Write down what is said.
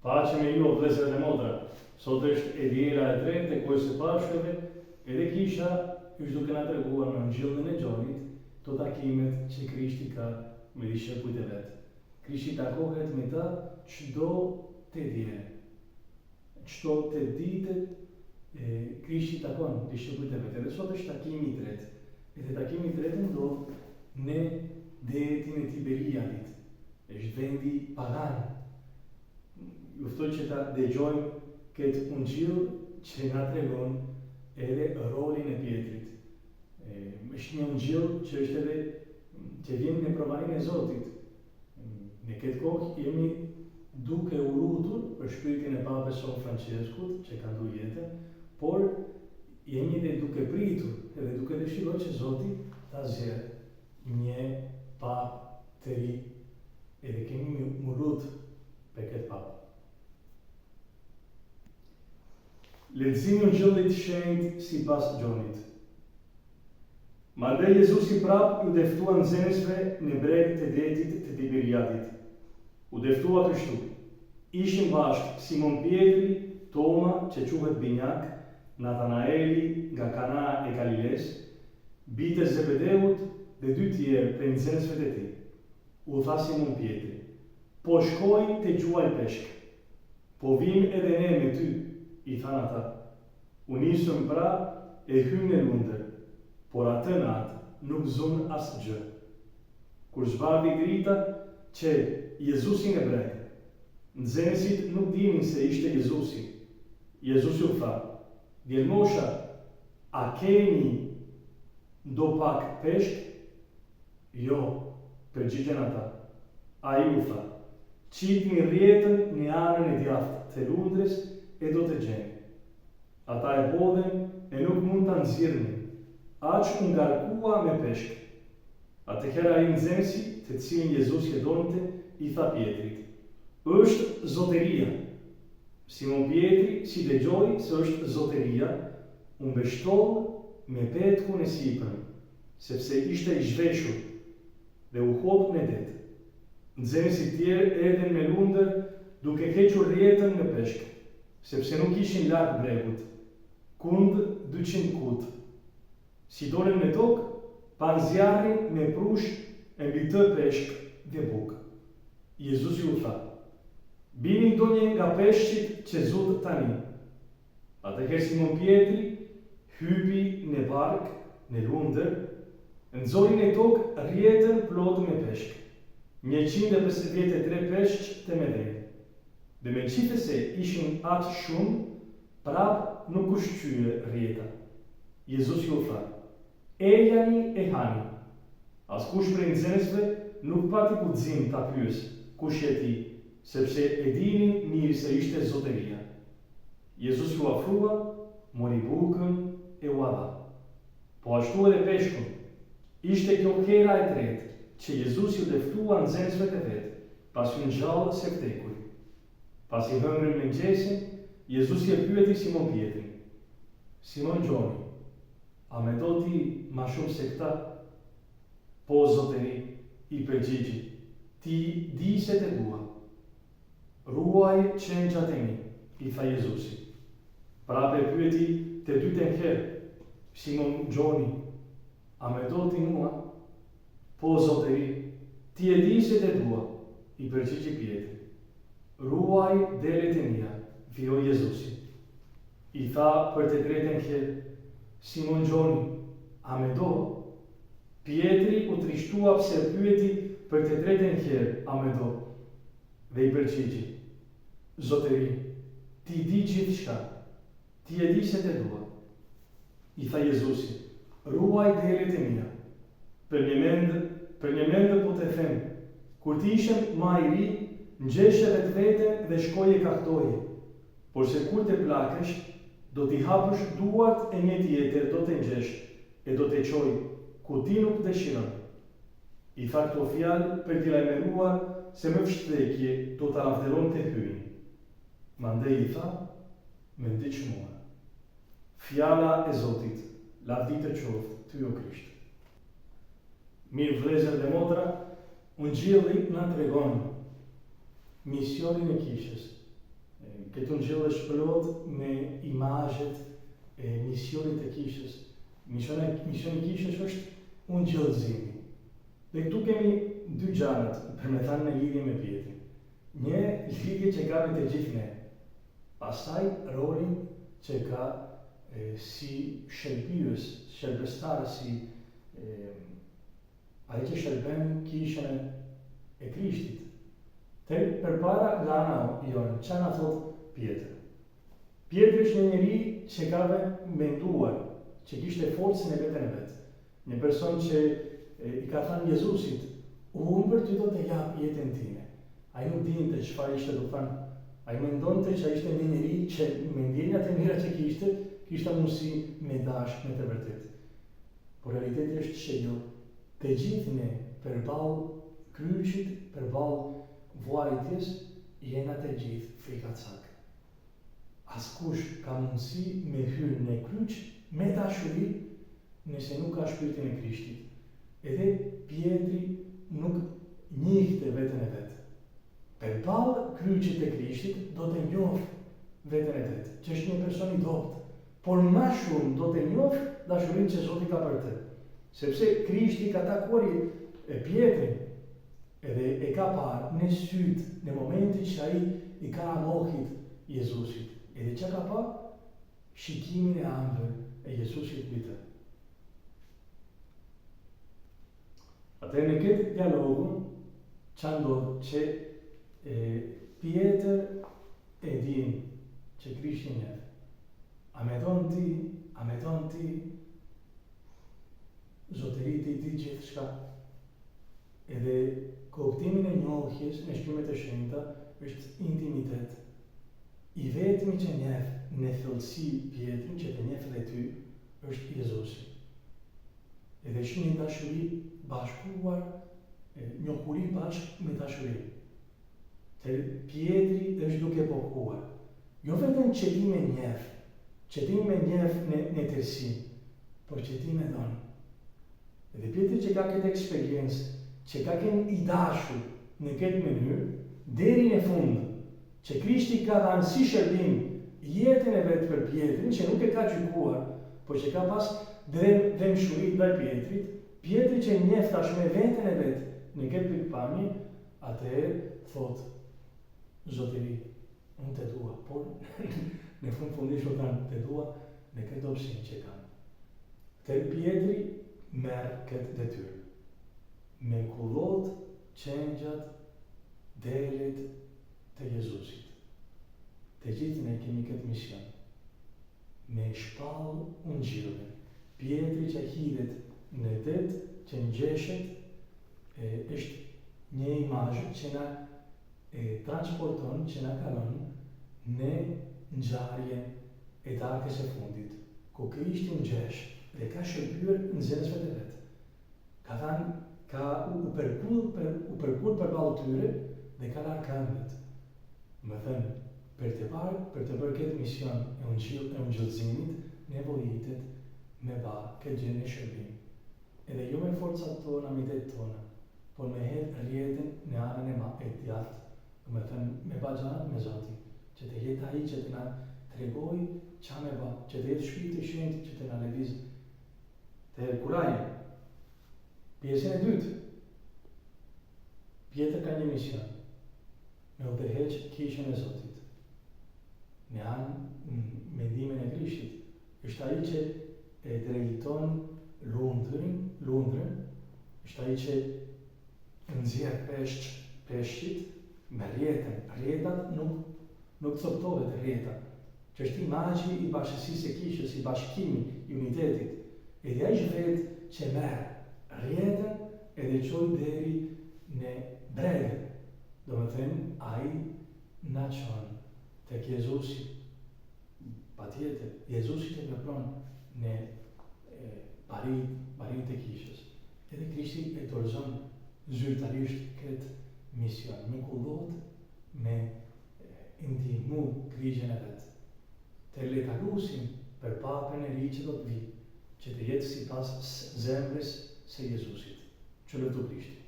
Paqe me ju, vëllezër dhe motra. Sot është e diela e tretë e kohës së Pashkëve, edhe kisha është duke na treguar në Ungjillin e Gjonit to takimet që Krishti ka me discepujt e vet. Krishti takohet me ta çdo të dielë. Çdo të ditë Krishti takon discepujt e vet. Edhe sot është takimi i tretë. Edhe takimi i tretë ndodh në detin e Tiberiadit. Është vendi pagan. Ju ftoj që ta dëgjojmë këtë Ungjill që na tregon edhe rolin e Pjetrit. Është një Ungjill që është edhe që vjen në provarinë e Zotit. Në këtë kohë jemi duke u lutur për shpirtin e Papës Son Franceskut që ka ndu jetën, por jemi edhe duke pritur edhe duke dëshiruar që Zoti ta zgjerë një papë të ri, edhe kemi mu lut për këtë papë. Leximi i Ungjillit të Shenjtë sipas Gjonit. Mandej Jezusi prap u deftua nxënësve në breg të detit të Tiberiadit. U deftua kështu. Ishin bashkë Simon Pietri, Toma, që quhet Binjak, Natanaeli nga Kana e Galiles, bijtë e Zebedeut dhe dy tjerë prej nxënësve të tij. U tha Simon Pietri: "Po shkoj të gjuaj peshk." "Po vim edhe ne me ty," i thanë ata. U nisëm pra e hymë në lundër, por atë natë nuk zun asgjë. Kur zbardhi drita që Jezusi në breg, nxënësit nuk dinin se ishte Jezusi. Jezusi u tha: "Djelmosha, a keni do pak peshk?" "Jo," përgjigjen ata. Ai u tha: "Qitni rrjetën në anën e djathtë të lundrës e do të gjeni." Ata e bodhen e nuk mund ta nxirrnin, aq u ngarkua me peshk. Atëherë ai nxënësi, të cilin Jezusi e donte, i tha Pietrit: "Është zoteria." Simon Pietri, si dëgjoi se është zoteria, u mbështoll me petkun e sipërm, sepse ishte i zhveshur, dhe u hodh në det. Nxënësit tjerë erdhen me lundër duke hequr rrjetën në peshk, sepse nuk ishin larg bregut, kund 200 kut. Si dolën në tokë, pan zjarrin me prush e mbi të peshk dhe bukë. Jezusi u tha: "Bini ndonjë nga peshqit që zut tani." Atëherë Simon Pietri hypi në bark, në lundër, nxori në tokë rrjetën plotë me peshk, 153 peshq të mëdhenj. Dhe meqenëse se ishin aq shumë, prap nuk u shqye rrjeta. Jezusi u tha: "Ejani e hani." Askush prej nxënësve nuk pati guxim ta pyes kush je ti, sepse e dinin mirë se ishte zoteria. Jezusi u afrua, mori bukën e u dha. Po ashtu edhe peshkun. Ishte kjo hera e tretë që Jezusi u deftua nxënësve të vet, pasi u ngjall se vdekuri. Pasi hëngrën mëngjesin, Jezusi e pyeti Simon Pietrin: "Simon Gjoni, a me do ti ma shumë se këta?" "Po, zoteri," i përgjigji, "ti di se të dua." "Ruaj qengjat e mi," i tha Jezusi. Prapë e pyeti të dytën herë: "Simon Gjoni, a me do ti mua?" "Po, zoteri, ti e di se të dua," i përgjigji Pietri. "Ruaj delet e mia," filloi Jezusi. I tha për të tretën herë: "Simon Gjoni, a me do?" Pietri u trishtua pse pyeti për të tretën herë: "A me do?" Dhe i përgjigji: "Zoteri, ti di gjithçka, ti e di se të dua." I tha Jezusi: "Ruaj delet e mia. Për një mend po të them, kur ti ishe ma i ri, ngjeshe vetveten dhe shkoje kahtoje, por se kur të plakesh, do t'i hapësh duart e një tjetër do të ngjesh e do të çoj ku ti nuk dëshiron." I tha këto fjalë për t'i lajmëruar se më vështekje do ta lavdëronte hyn. Mandej i tha: "Me ndiq mua." Fjala e Zotit, lavditë qoftë ty o Krisht. Mirë vëllezër dhe motra, Ungjilli na tregon misionin e kishës, Këtë ungjell është plot me imazhet e misionit të kishës. Misioni i kishës është ungjellëzimi. Dhe këtu kemi dy gjanët për me thanë në lidhje me Pietrin. Një lidhje që ka me të gjithë ne. Pastaj rolin që ka si shërbëstar, si ai që shërben kishën e Krishtit. Përpara nga ana jonë, çfarë na thot Pietri? Pietri është një njeri që ka menduar, që kishte forcën e vetën e vet. Një person që i ka thënë Jezusit, unë për ty do të jap jetën time. Ai nuk dinte çfarë ishte do thënë. Ai mendonte që ai ishte një njeri që me ndjenjat e mira që kishte mundësi me dash me të vërtetë. Por realiteti është që jo, të gjithë ne përballë kryqit, përballë vuajtjes, jena të gjithë frikacak. Askush ka mundësi me hyrë në kryq me dashuri nëse nuk ka shpirtin e Krishtit. Edhe Pietri nuk njihte veten e vet. Përballë kryqit të Krishtit do të njohë veten e vet, që është një person i dobët, por më shumë do të njohë dashurinë që Zoti ka për të. Sepse Krishti ka takuar Pietrin edhe e ka parë në syt në momentin që ai i ka mohit Jezusit. Edhe që ka pa? Shikimin e ëmbël e Jezusit mbi të. Atëherë në këtë dialogun ç'a ndodh që Pietër e din që Krishti njeh. A me don ti zotërit i di gjithë shka. Edhe kuptimin e njohjes në shkrimet e shenjta është intimitet. I vetmi që njeh në thellësi Pietrin, që të njeh dhe ty, është Jezusi. Edhe është një dashuri bashkuar, njohuri bashkë me dashuri. Te Pietri është duke pohuar. Jo vetëm që ti me njeh në tërsi, por që ti me donë. Edhe Pietri që ka këtë eksperiencë, që ka kënë i dashur në këtë mënyrë, deri në fund, që Krishti ka dhënë si shërbim jetën e vetë për Pietrin, që nuk e ka gjykuar, por që ka pas dëmshuri ndaj Pietrit, Pietri që njeh tashmë veten e vet në këtë pikpamje, atëherë thotë, Zotëri, unë të dua, por në fundisht të dua në këtë opsin që kam. Te Pietri merr këtë detyrë. Me kullot, qengjat, delet të Jezusit. Të gjithë ne kemi këtë mision. Me shpallë ungjillin. Pietri që hidhet në det, që ngjeshet, është një imazh që na transporton, që na kalon në ngjarjen e darkës së fundit, ku Krishti ngjesh dhe ka shërbyer nxënësve të vet. Ka thënë, u përkull përballë tyre dhe ka larë këmbët. Më thënë, për të bërë këtë mision e ungjillëzimit, nevojitet me ba këtë gjë në shërbim. Edhe jo me forcat tona, me idetë tona, por me hedhë rrjetën në anën e djathtë, më thënë, me ba gjanat me Zoti, që të jetë ai që të na tregoj ç'a me ba, që të jetë Shpirti i Shenjtë që të na lëviz. Të kuraje. Pjesën e dytë. Pietër ka një mision, me udhëheq kishën e Zotit. Me anë mendimin e Krishtit, është ai që e drejton lundrën, është ai që nxjerr peshqit me rrjetën. Rrjetat nuk coptohet rrjeta, që është imazhi i bashkësisë e kishës, i bashkimi, i unitetit. Edhe ai vetë që merr rrjetën edhe çoj deri në bregë. Domethënë, ai na çon tek Jezusi. Patjetër, Jezusi të vepron në barit e kishës. Edhe Krishti e dorëzon zyrtarisht këtë mision, me kullot, me ndihmu Krishtin e vet. Të letalusim për papën e ri që do të vi, që të jetë sipas zemrës së Jezusit. Që lëvdu Krishti.